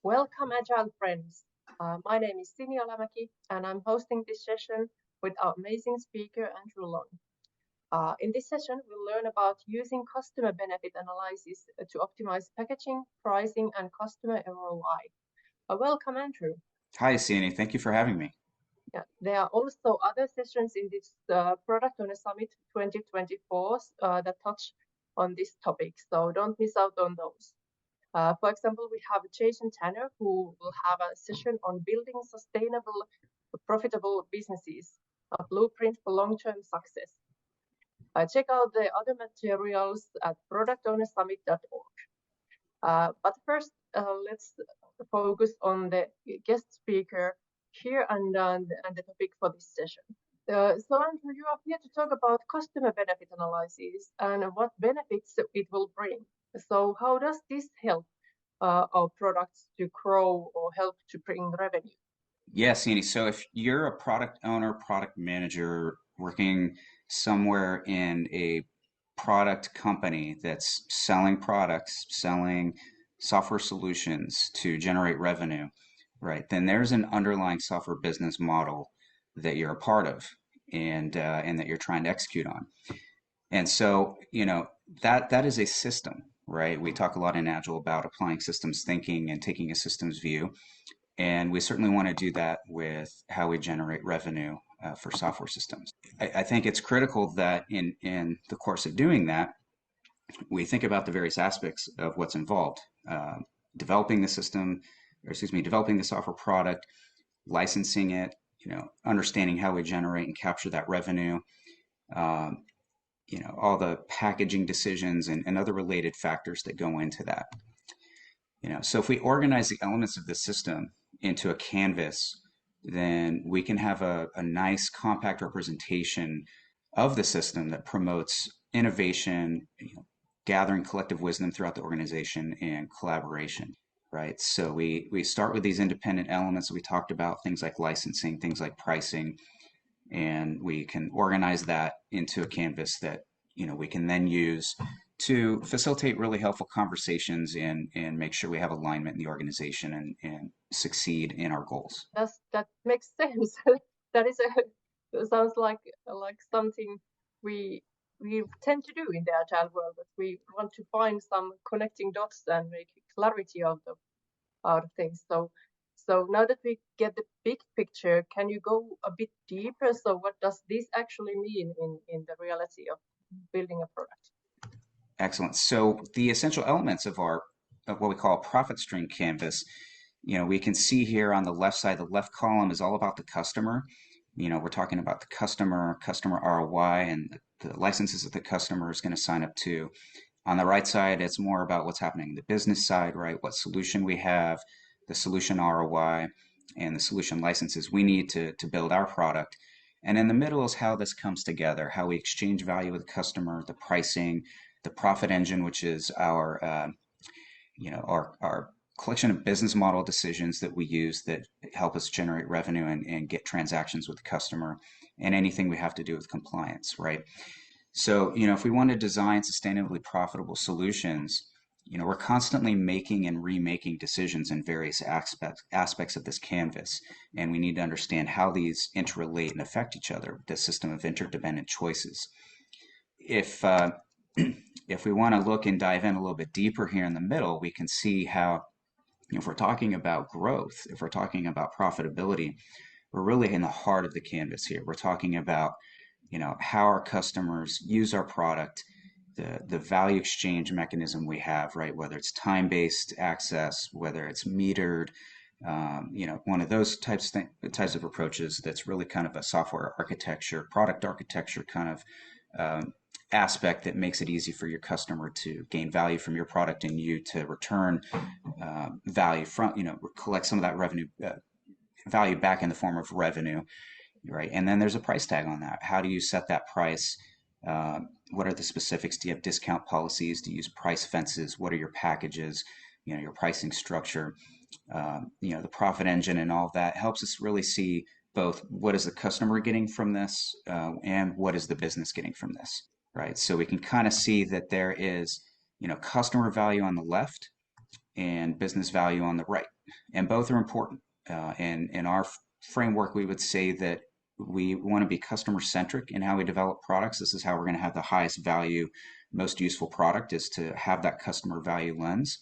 Welcome, Agile friends. My name is Sini Alamäki, and I'm hosting this session with our amazing speaker, Andrew Long. In this session, we'll learn about using customer benefit analysis to optimize packaging, pricing, and customer ROI. Welcome, Andrew. Hi, Sini. Thank you for having me. Yeah, there are also other sessions in this Product Owner Summit 2024 that touch on this topic, so don't miss out on those. For example, we have Jason Tanner, who will have a session on building sustainable, profitable businesses, a blueprint for long-term success. Check out the other materials at productownersummit.org. But first, let's focus on the guest speaker here and the topic for this session. So Andrew, you are here to talk about customer benefit analysis and what benefits it will bring. So how does this help our products to grow or help to bring revenue? Yeah, Sini. So if you're a product owner, product manager working somewhere in a product company that's selling products, selling software solutions to generate revenue, right, then there's an underlying software business model that you're a part of and that you're trying to execute on. And so, that is a system, right? We talk a lot in Agile about applying systems thinking and taking a systems view. And we certainly want to do that with how we generate revenue for software systems. I think it's critical that in the course of doing that, we think about the various aspects of what's involved. Developing the system, or excuse me, developing the software product, licensing it, understanding how we generate and capture that revenue, all the packaging decisions and other related factors that go into that. So if we organize the elements of the system into a canvas, then we can have a nice compact representation of the system that promotes innovation, gathering collective wisdom throughout the organization and collaboration, right? So we start with these independent elements that we talked about, things like licensing, things like pricing, and we can organize that into a canvas that we can then use to facilitate really helpful conversations and make sure we have alignment in the organization and succeed in our goals. That makes sense. That sounds like something we tend to do in the agile world, that we want to find some connecting dots and make clarity out of things. So now that we get the big picture, can you go a bit deeper? So what does this actually mean in the reality of building a product? Excellent. So the essential elements of what we call a profit stream canvas, we can see here on the left side, the left column is all about the customer. We're talking about the customer ROI, and the licenses that the customer is going to sign up to. On the right side, it's more about what's happening in the business side, right? What solution we have, the solution ROI, and the solution licenses we need to build our product. And in the middle is how this comes together, how we exchange value with the customer, the pricing, the profit engine, which is our collection of business model decisions that we use that help us generate revenue and get transactions with the customer, and anything we have to do with compliance, right? So, if we want to design sustainably profitable solutions, we're constantly making and remaking decisions in various aspects of this canvas, and we need to understand how these interrelate and affect each other, the system of interdependent choices. If we want to look and dive in a little bit deeper here in the middle, we can see how, if we're talking about growth, if we're talking about profitability, we're really in the heart of the canvas here. We're talking about, how our customers use our product, the value exchange mechanism we have, right? Whether it's time-based access, whether it's metered, one of those types of approaches that's really kind of a software architecture, product architecture kind of aspect that makes it easy for your customer to gain value from your product and you to return value from, collect some of that revenue value back in the form of revenue, right? And then there's a price tag on that. How do you set that price? What are the specifics? Do you have discount policies? Do you use price fences? What are your packages? Your pricing structure, the profit engine and all of that helps us really see both what is the customer getting from this and what is the business getting from this. right? So we can kind of see that there is, customer value on the left and business value on the right, and both are important. And in our framework, we would say that we want to be customer centric in how we develop products. This is how we're going to have the highest value, most useful product, is to have that customer value lens.